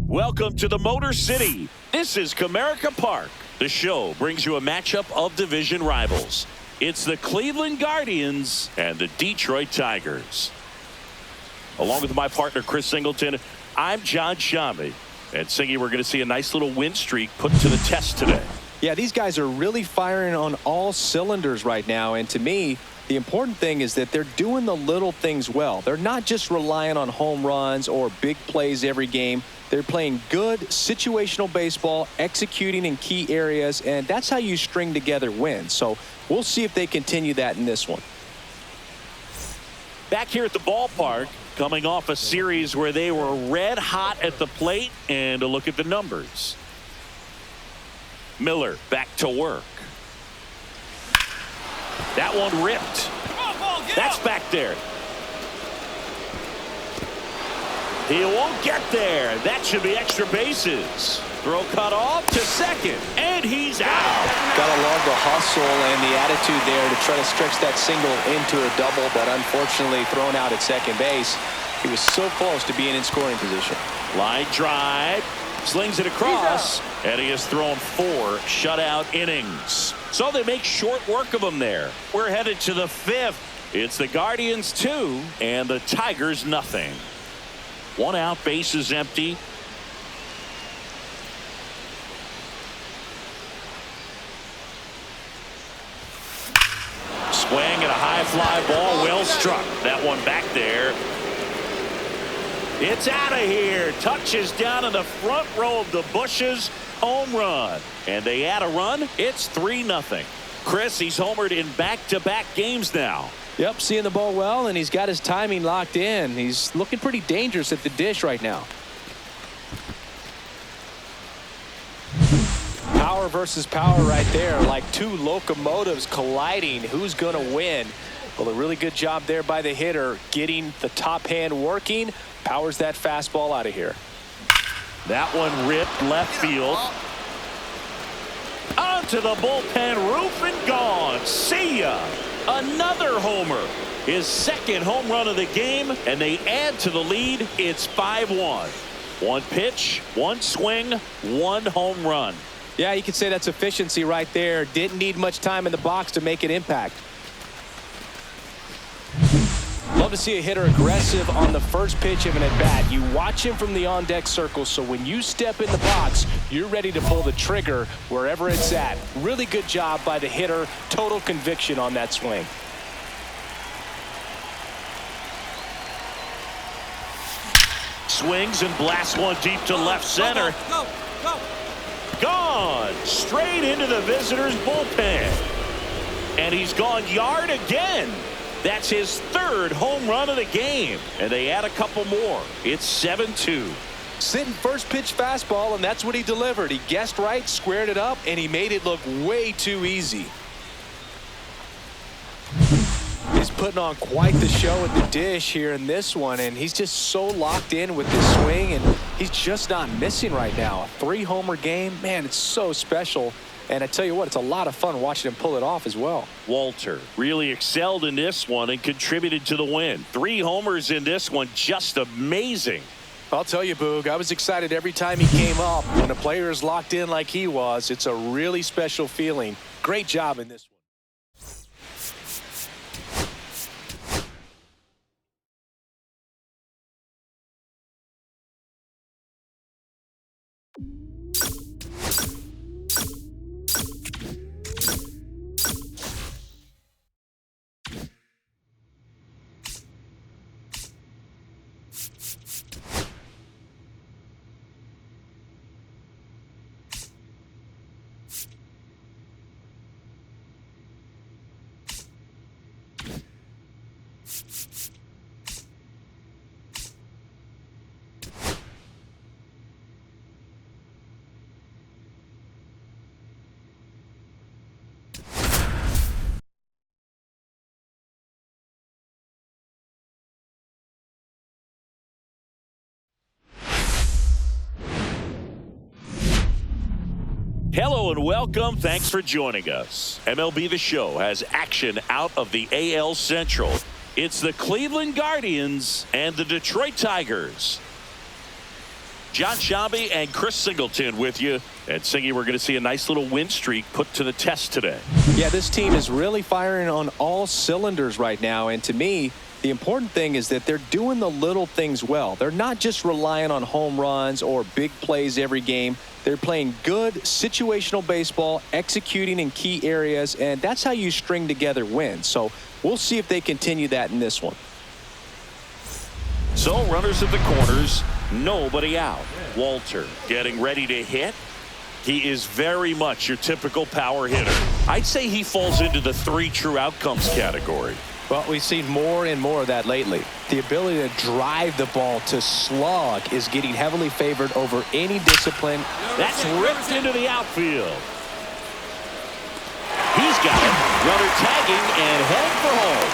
Welcome to the Motor City. This is Comerica Park. The show brings you a matchup of division rivals. It's the Cleveland Guardians and the Detroit Tigers. Along with my partner, Chris Singleton, I'm John Shambi. And Singy, we're going to see a nice little win streak put to the test today. Yeah, these guys are really firing on all cylinders right now. And to me, the important thing is that they're doing the little things well. They're not just relying on home runs or big plays every game. They're playing good situational baseball, executing in key areas, and that's how you string together wins. So we'll see if they continue that in this one. Back here at the ballpark, coming off a series where they were red hot at the plate, and a look at the numbers. Miller back to work. That one ripped. That's back there. He won't get there. That should be extra bases. Throw cut off to second, and he's out. Gotta love the hustle and the attitude there to try to stretch that single into a double, but unfortunately thrown out at second base. He was so close to being in scoring position. Line drive, slings it across, and he has thrown 4 shutout innings. So they make short work of him there. We're headed to the 5th. It's the Guardians 2 and the Tigers nothing. 1 out, bases empty. Swing and a high fly ball, well struck. That one back there. It's out of here. Touches down in the front row of the bushes. Home run. And they add a run. It's 3-0. Chris, he's homered in back-to-back games now. Yep, seeing the ball well, and he's got his timing locked in. He's looking pretty dangerous at the dish right now. Power versus power right there, like 2 locomotives colliding. Who's going to win? Well, a really good job there by the hitter, getting the top hand working. Powers that fastball out of here. That one ripped left field. Onto the bullpen roof and gone. See ya. Another homer. His second home run of the game, and they add to the lead. It's 5-1. 1 pitch, 1 swing, 1 home run. Yeah, you could say that's efficiency right there. Didn't need much time in the box to make an impact. Love to see a hitter aggressive on the first pitch of an at-bat. You watch him from the on-deck circle, so when you step in the box, you're ready to pull the trigger wherever it's at. Really good job by the hitter. Total conviction on that swing. Swings and blasts one deep to left center. Gone straight into the visitors' bullpen. And he's gone yard again. That's his 3rd home run of the game. And they add a couple more. It's 7-2. Sitting first pitch fastball, and that's what he delivered. He guessed right, squared it up, and he made it look way too easy. He's putting on quite the show at the dish here in this one, and he's just so locked in with this swing, and he's just not missing right now. A 3-homer game, man, it's so special. And I tell you what, it's a lot of fun watching him pull it off as well. Walter really excelled in this one and contributed to the win. 3 homers in this one, just amazing. I'll tell you, Boog, I was excited every time he came up. When a player is locked in like he was, it's a really special feeling. Great job in this one. Hello and welcome. Thanks for joining us. MLB The Show has action out of the AL Central. It's the Cleveland Guardians and the Detroit Tigers. John Sciambi and Chris Singleton with you. And Singy, we're going to see a nice little win streak put to the test today. Yeah, this team is really firing on all cylinders right now. And to me, the important thing is that they're doing the little things well. They're not just relying on home runs or big plays every game. They're playing good situational baseball, executing in key areas, and that's how you string together wins. So we'll see if they continue that in this one. So runners at the corners, nobody out. Walter getting ready to hit. He is very much your typical power hitter. I'd say he falls into the 3 true outcomes category. Well, we've seen more and more of that lately. The ability to drive the ball to slug is getting heavily favored over any discipline. That's ripped into the outfield. He's got it. Runner tagging and heading for home.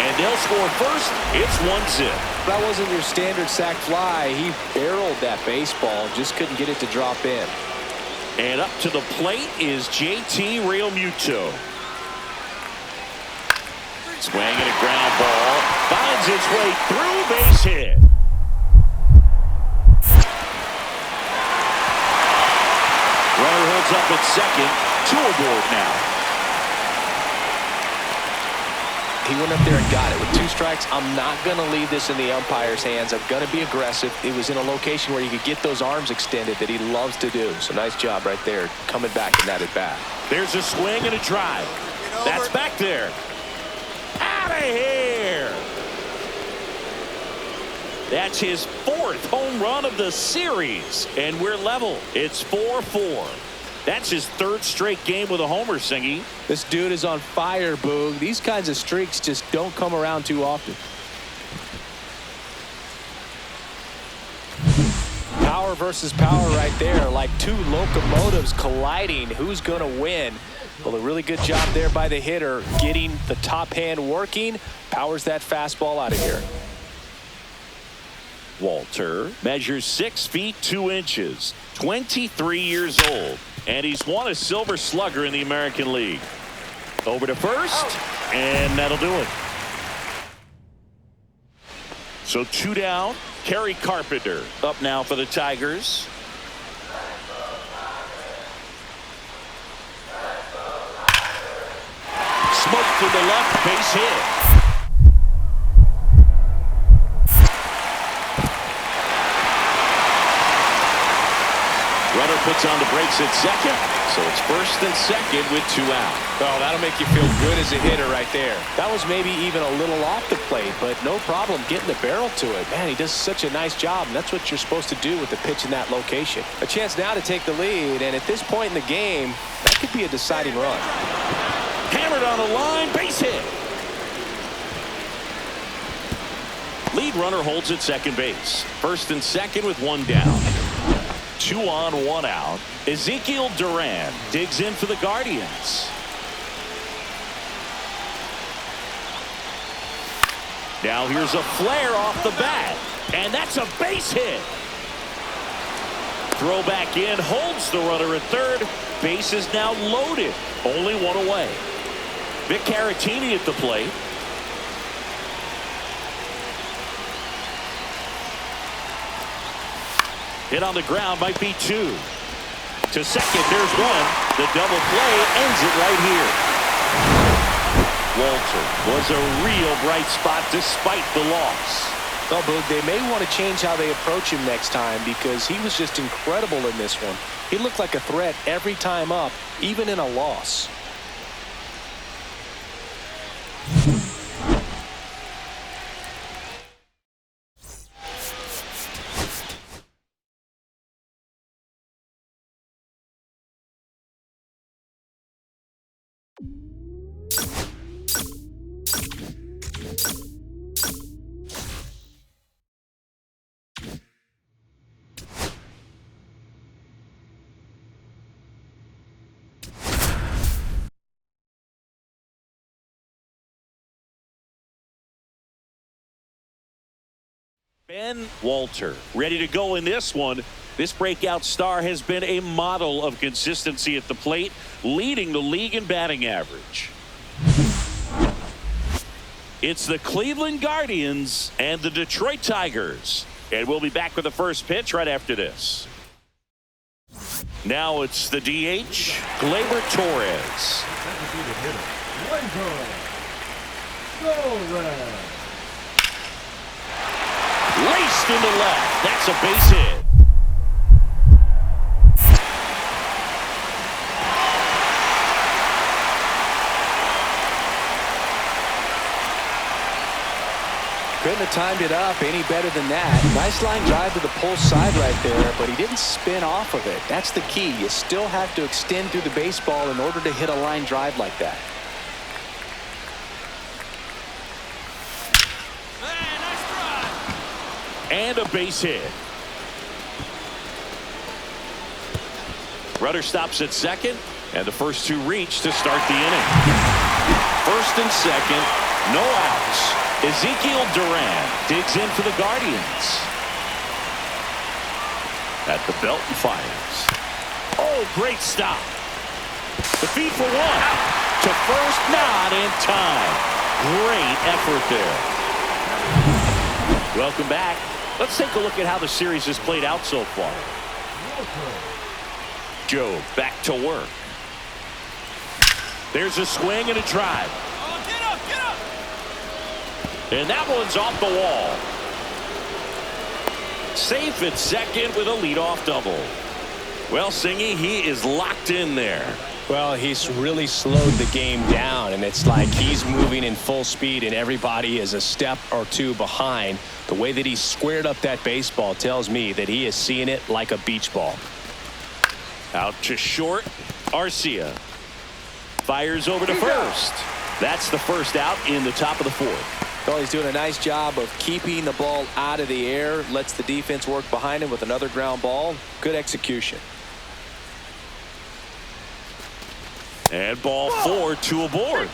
And they'll score first. It's 1-0. That wasn't your standard sac fly. He barreled that baseball, just couldn't get it to drop in. And up to the plate is JT Realmuto. Swing and a ground ball. Finds its way through, base hit. Runner holds up at second. 2 aboard now. He went up there and got it. With 2 strikes, I'm not going to leave this in the umpire's hands. I'm going to be aggressive. It was in a location where you could get those arms extended that he loves to do. So nice job right there, coming back in that at bat. There's a swing and a drive. That's back there. Out of here. That's his 4th home run of the series. And we're level. It's 4-4. That's his 3rd straight game with a homer, Singy. This dude is on fire, Boog. These kinds of streaks just don't come around too often. Power versus power right there, like 2 locomotives colliding. Who's going to win? Well, a really good job there by the hitter, getting the top hand working. Powers that fastball out of here. Walter measures 6 feet 2 inches, 23 years old, and he's won a Silver Slugger in the American League. Over to first, and that'll do it. So 2 down. Kerry Carpenter up now for the Tigers. Smoke to the left, base hit. Runner puts on the brakes at second, so it's first and second with 2 out. Oh, that'll make you feel good as a hitter right there. That was maybe even a little off the plate, but no problem getting the barrel to it. Man, he does such a nice job, and that's what you're supposed to do with the pitch in that location. A chance now to take the lead, and at this point in the game, that could be a deciding run. Hammered on a line, base hit. Lead runner holds at second base. First and second with 1 down. 2 on, 1 out. Ezekiel Duran digs in for the Guardians. Now here's a flare off the bat, and that's a base hit. Throw back in, holds the runner at third. Base is now loaded, only 1 away. Vic Caratini at the plate. Hit on the ground, might be 2. To second, there's 1. The double play ends it right here. Walter was a real bright spot despite the loss. Well, Boog, they may want to change how they approach him next time because he was just incredible in this one. He looked like a threat every time up, even in a loss. Ben Walter ready to go in this one. This breakout star has been a model of consistency at the plate, leading the league in batting average. It's the Cleveland Guardians and the Detroit Tigers. And we'll be back with the first pitch right after this. Now it's the DH, Gleyber Torres. Laced into left. That's a base hit. Couldn't have timed it up any better than that. Nice line drive to the pull side right there, but he didn't spin off of it. That's the key. You still have to extend through the baseball in order to hit a line drive like that. And a base hit. Rudder stops at second, and the first two reach to start the inning. First and second, no outs. Ezekiel Duran digs in for the Guardians. At the belt and fires. Oh, great stop. The feed for one. To first, not in time. Great effort there. Welcome back. Let's take a look at how the series has played out so far. Joe back to work. There's a swing and a drive. And that one's off the wall. Safe at second with a leadoff double. Well, Singy, he is locked in there. Well, he's really slowed the game down, and it's like he's moving in full speed, and everybody is a step or two behind. The way that he squared up that baseball tells me that he is seeing it like a beach ball. Out to short, Arcia. Fires over to first. That's the first out in the top of the fourth. Well, he's doing a nice job of keeping the ball out of the air, lets the defense work behind him with another ground ball. Good execution. And ball four, two aboard.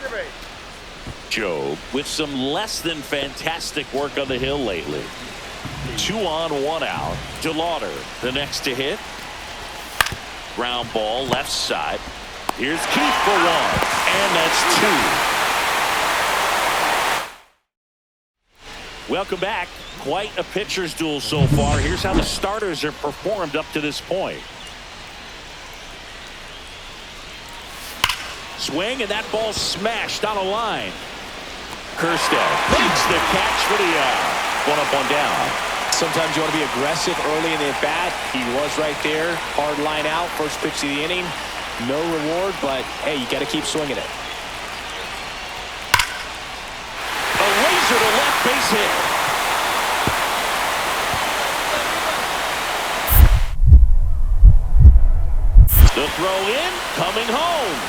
Joe with some less than fantastic work on the hill lately. 2 on, 1 out. DeLauder, the next to hit. Ground ball left side. Here's Keith for one, and that's 2. Welcome back. Quite a pitcher's duel so far. Here's how the starters have performed up to this point. Swing, and that ball smashed on a line. Kirstead makes the catch for the out. 1 up, 1 down. Sometimes you want to be aggressive early in the at-bat. He was right there. Hard line out. First pitch of the inning. No reward, but, hey, you got to keep swinging it. A laser to left base hit. The throw in, coming home.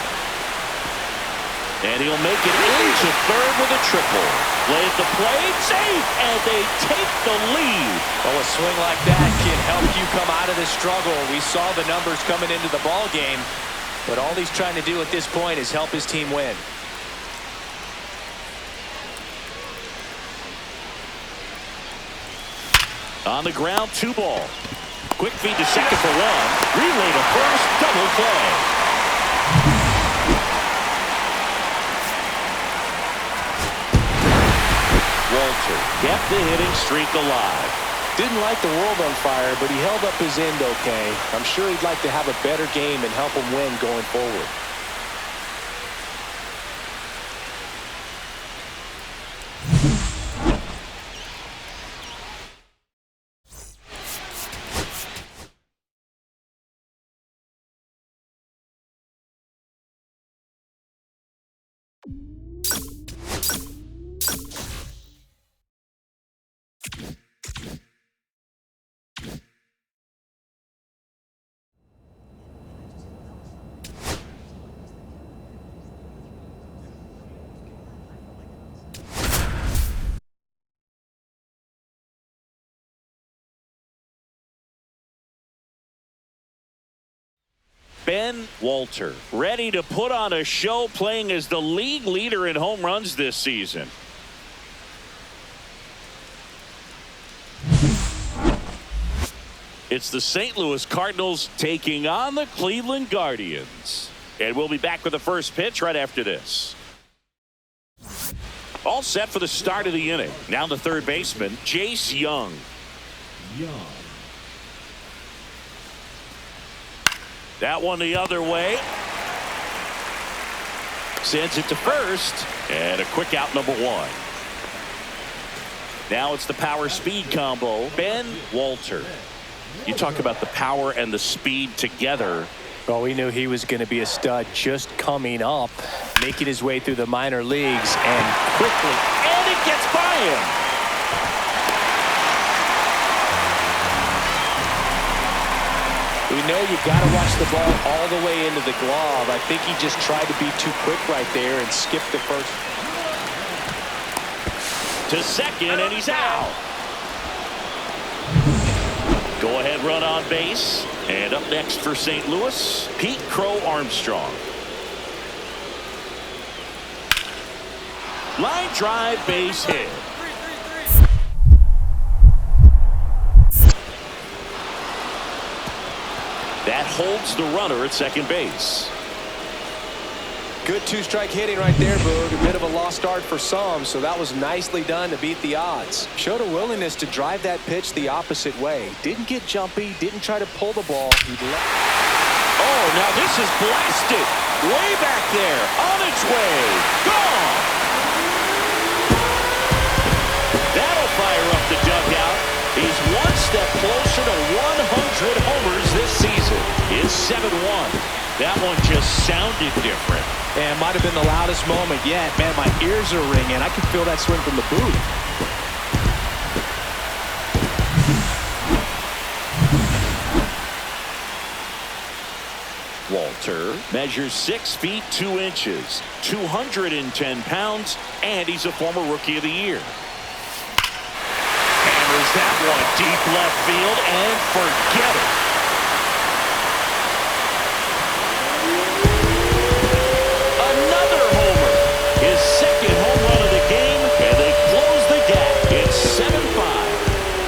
And he'll make it into third with a triple. Play at the plate, safe, and they take the lead. Well, a swing like that can help you come out of this struggle. We saw the numbers coming into the ball game, but all he's trying to do at this point is help his team win. On the ground, 2 ball. Quick feed to second for 1. Relay to first, double play. Walter kept the hitting streak alive. Didn't light the world on fire, but he held up his end okay. I'm sure he'd like to have a better game and help him win going forward. Ben Walter, ready to put on a show, playing as the league leader in home runs this season. It's the St. Louis Cardinals taking on the Cleveland Guardians. And we'll be back with the first pitch right after this. All set for the start of the inning. Now the third baseman, Jace Young. That one the other way. Sends it to first. And a quick out, number one. Now it's the power speed combo. Ben Walter. You talk about the power and the speed together. Well, we knew he was going to be a stud just coming up, making his way through the minor leagues, and quickly. And it gets by him. We know you got to watch the ball all the way into the glove. I think he just tried to be too quick right there and skipped the first. To second, and he's out. Go ahead run on base. And up next for St. Louis, Pete Crow Armstrong. Line drive, base hit. That holds the runner at second base. Good two-strike hitting right there, Boog. A bit of a lost start for some, so that was nicely done to beat the odds. Showed a willingness to drive that pitch the opposite way. Didn't get jumpy, didn't try to pull the ball. Oh, now this is blasted. Way back there, on its way. Gone. That'll fire up the dugout. He's one step closer to 100 homers this season. It's 7-1. That one just sounded different. And might have been the loudest moment yet. Man, my ears are ringing. I can feel that swing from the booth. Walter measures 6 feet 2 inches, 210 pounds, and he's a former Rookie of the Year. Hammers that one deep left field, and forget it. His second home run of the game, and they close the gap. It's 7-5.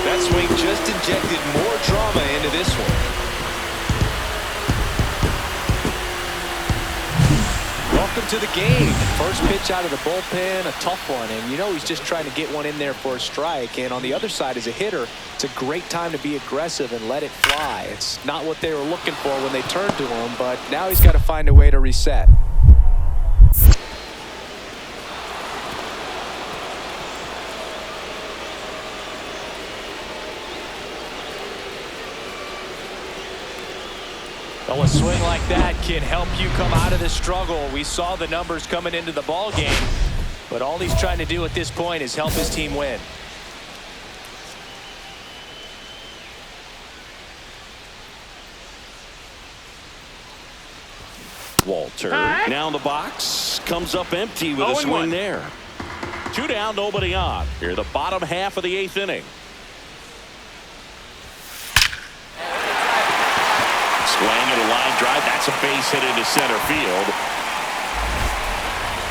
That swing just injected more drama into this one. Welcome to the game. First pitch out of the bullpen, a tough one, and you know he's just trying to get one in there for a strike. And on the other side, as a hitter, it's a great time to be aggressive and let it fly. It's not what they were looking for when they turned to him, but now he's got to find a way to reset. Well, a swing like that can help you come out of the struggle. We saw the numbers coming into the ball game, but all he's trying to do at this point is help his team win. Walter now in the box, comes up empty with a swing there. 2 down, nobody on. Here the bottom half of the 8th inning. Swing and a line drive. That's a base hit into center field.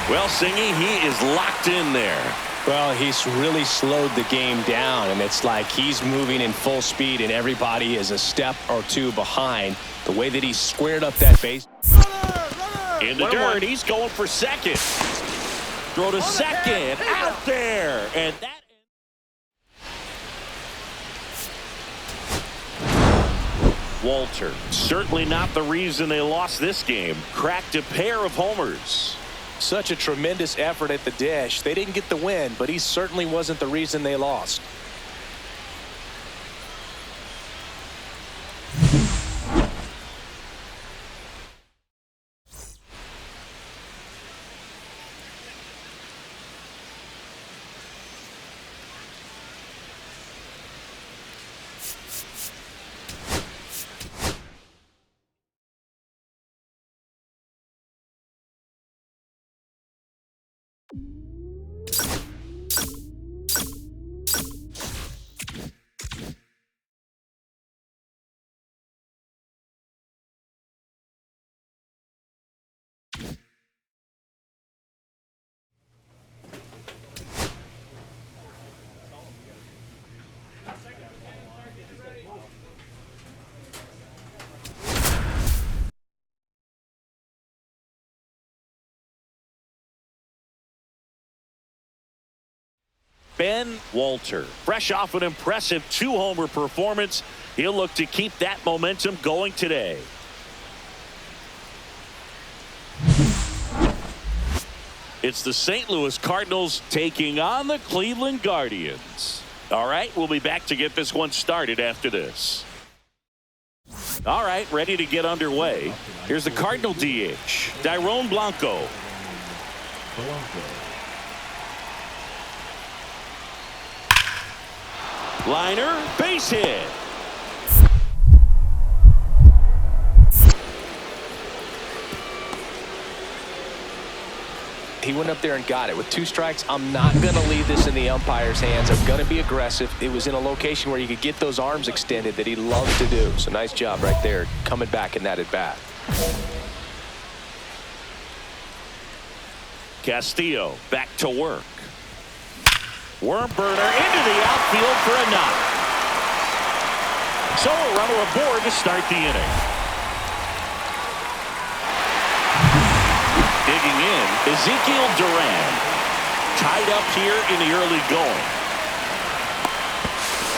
Well, Singy, he is locked in there. Well, he's really slowed the game down, and it's like he's moving in full speed, and everybody is a step or two behind. The way that he squared up that base. In the dirt, he's going for second. Throw to second, out there, and that. Walter, certainly not the reason they lost this game. Cracked a pair of homers. Such a tremendous effort at the dish. They didn't get the win, but he certainly wasn't the reason they lost. Ben Walter, fresh off an impressive 2-homer performance, he'll look to keep that momentum going today. It's the St. Louis Cardinals taking on the Cleveland Guardians. All right, we'll be back to get this one started after this. All right, ready to get underway. Here's the Cardinal DH, Dairon Blanco. Liner, base hit. He went up there and got it. With 2 strikes, I'm not going to leave this in the umpire's hands. I'm going to be aggressive. It was in a location where you could get those arms extended that he loves to do. So nice job right there, coming back in that at-bat. Castillo back to work. Worm burner into the outfield for a knock. So a runner aboard to start the inning. Digging in, Ezekiel Duran. Tied up here in the early going.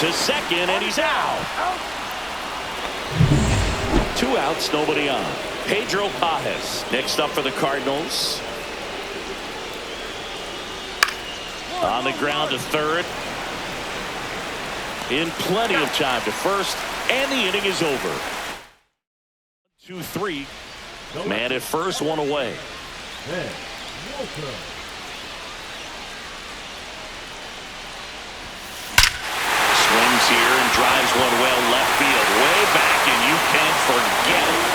To second, and he's out. 2 outs, nobody on. Pedro Pages next up for the Cardinals. On the ground to third. In plenty of time to first, and the inning is over. 2-3. Man at first, 1 away. Swings here and drives one well left field, way back, and you can't forget it.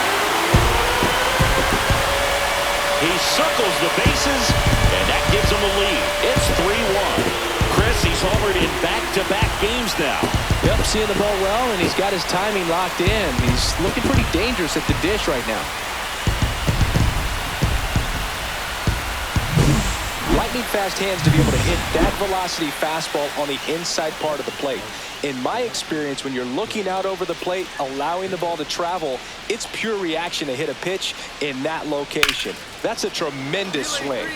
He circles the bases, and that gives him a lead. It's 3-1. Chris, he's homered in back-to-back games now. Yep, seeing the ball well, and he's got his timing locked in. He's looking pretty dangerous at the dish right now. Lightning fast hands to be able to hit that velocity fastball on the inside part of the plate. In my experience, when you're looking out over the plate, allowing the ball to travel, it's pure reaction to hit a pitch in that location. That's a tremendous swing.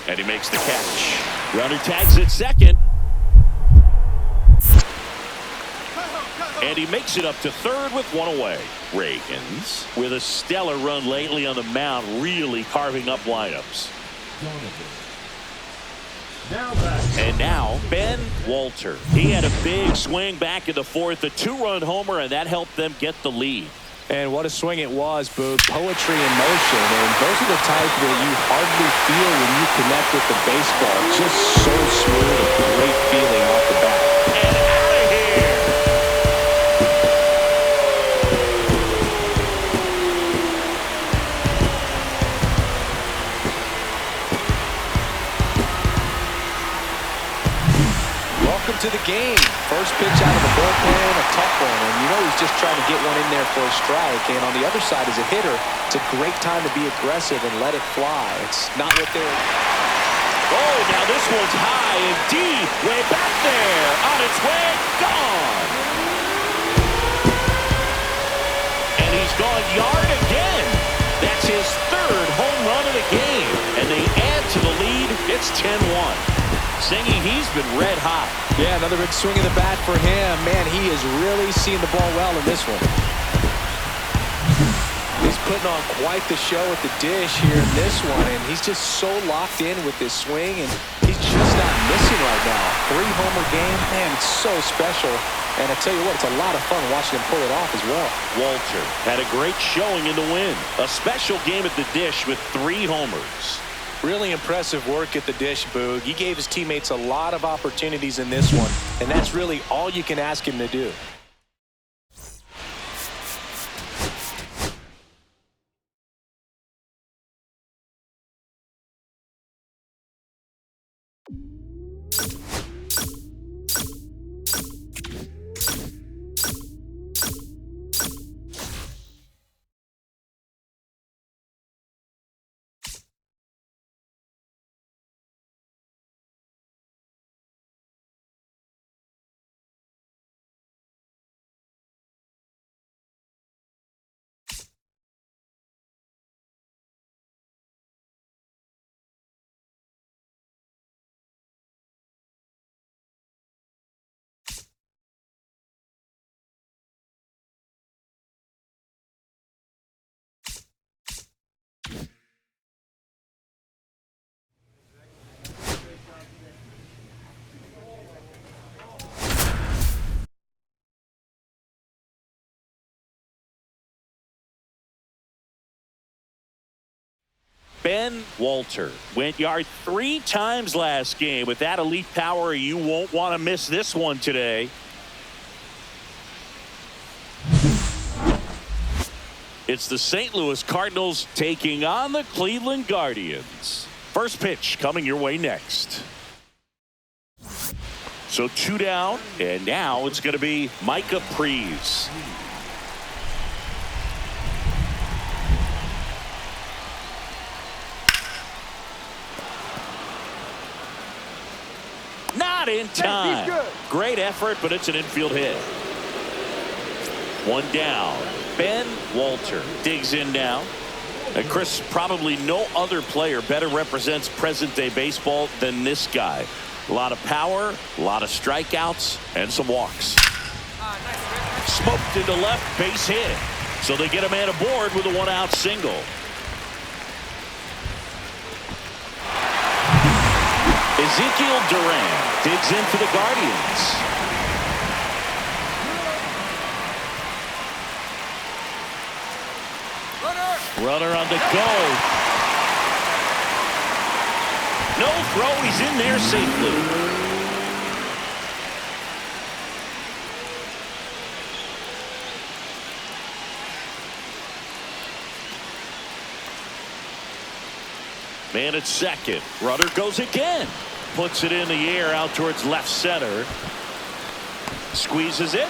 And he makes the catch. Runner tags at second. And he makes it up to third with 1 away. Reagans, with a stellar run lately on the mound, really carving up lineups. And now, Ben Walter. He had a big swing back in the 4th, a 2-run homer, and that helped them get the lead. And what a swing it was, Boog. Poetry in motion. And those are the type that you hardly feel when you connect with the baseball. Just so smooth, a great feeling off the bat. And out of here. Welcome to the game. First pitch out of the bullpen, a tough one. And you know he's just trying to get one in there for a strike. And on the other side, as a hitter, it's a great time to be aggressive and let it fly. It's not what they're... Oh, now this one's high and deep. Way back there. On its way. Gone. And he's gone yard again. That's his 3rd home run of the game. And they add to the lead. It's 10-1. Singing, he's been red hot. Yeah, another big swing of the bat for him. Man, he is really seeing the ball well in this one. He's putting on quite the show at the dish here in this one, and he's just so locked in with this swing, and he's just not missing right now. 3-homer game, man, it's so special. And I tell you what, it's a lot of fun watching him pull it off as well. Walter had a great showing in the win. A special game at the dish with 3 homers. Really impressive work at the dish, Boog. He gave his teammates a lot of opportunities in this one, and that's really all you can ask him to do. Walter went yard 3 times last game. With that elite power, you won't want to miss this one today. It's the St. Louis Cardinals taking on the Cleveland Guardians. First pitch coming your way next. So 2 down, and now it's going to be Micah Pries. Not in time. Great effort, but it's an infield hit. 1 down. Ben Walter digs in now. And Chris, probably no other player better represents present-day baseball than this guy. A lot of power, a lot of strikeouts, and some walks. Smoked into left, base hit. So they get a man aboard with a 1-out single. Ezekiel Duran digs in for the Guardians. Runner on the go. No throw. He's in there safely. Man at second. Runner goes again. Puts it in the air out towards left center. Squeezes it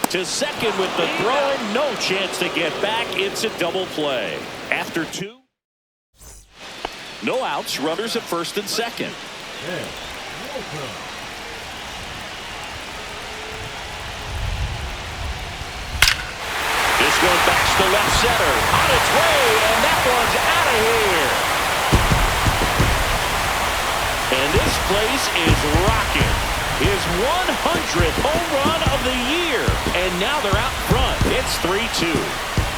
to second with the throw. No chance to get back. It's a double play. After 2. No outs. Runners at first and second. This one backs to left center. On its way, and that one's out of here. And this place is rocking. His 100th home run of the year. And now they're out front. It's 3-2.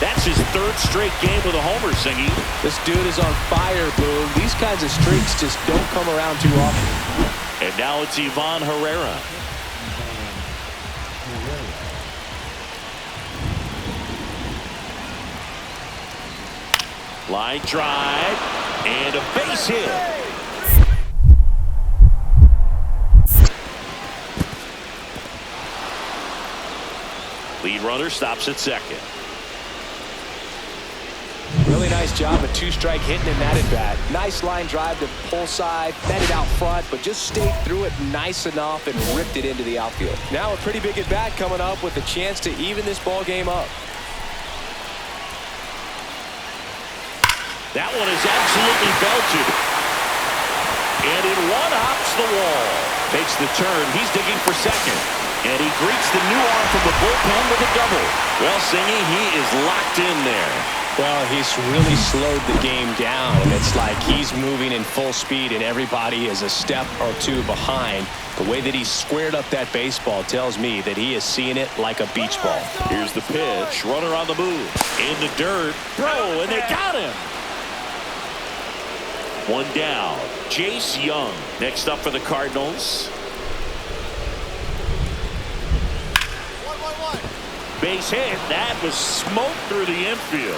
That's his 3rd straight game with a homer, Singy. This dude is on fire, Boog. These kinds of streaks just don't come around too often. And now it's Ivan Herrera. Line drive and a base hit. Lead runner stops at second. Really nice job of 2-strike hitting in that at bat. Nice line drive to pull side, met it out front, but just stayed through it nice enough and ripped it into the outfield. Now a pretty big at bat coming up with a chance to even this ball game up. That one is absolutely belted. And it one-hops the wall. Takes the turn. He's digging for second. And he greets the new arm from the bullpen with a double. Well, Singy, he is locked in there. Well, he's really slowed the game down. It's like he's moving in full speed and everybody is a step or 2 behind. The way that he squared up that baseball tells me that he is seeing it like a beach ball. Here's the pitch. Runner on the move. In the dirt. Throw, and they got him. 1 down. Jace Young next up for the Cardinals. 1-1-1. Base hit. That was smoked through the infield.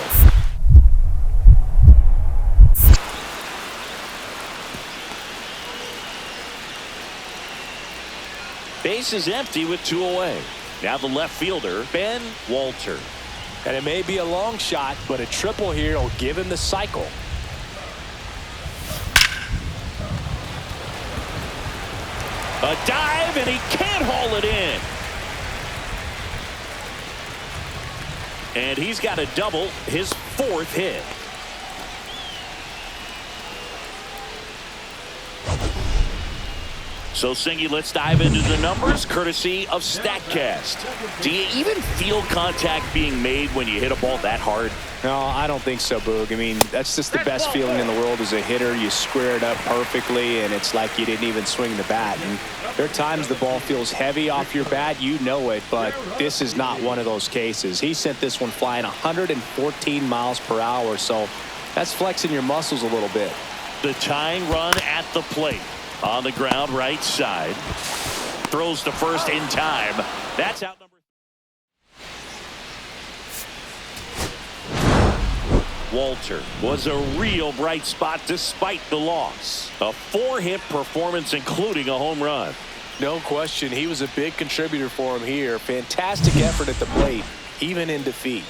Base is empty with 2 away. Now the left fielder, Ben Walter. And it may be a long shot, but a triple here will give him the cycle. A dive, and he can't haul it in. And he's got a double, his 4th hit. So, Singy, let's dive into the numbers, courtesy of StatCast. Do you even feel contact being made when you hit a ball that hard? No, I don't think so, Boog. I mean, that's just the best feeling in the world as a hitter. You square it up perfectly, and it's like you didn't even swing the bat. And there are times the ball feels heavy off your bat. You know it, but this is not one of those cases. He sent this one flying 114 miles per hour, so that's flexing your muscles a little bit. The tying run at the plate. On the ground, right side. Throws to first in time. That's out number. Walter was a real bright spot despite the loss. A 4-hit performance, including a home run. No question, he was a big contributor for him here. Fantastic effort at the plate, even in defeat.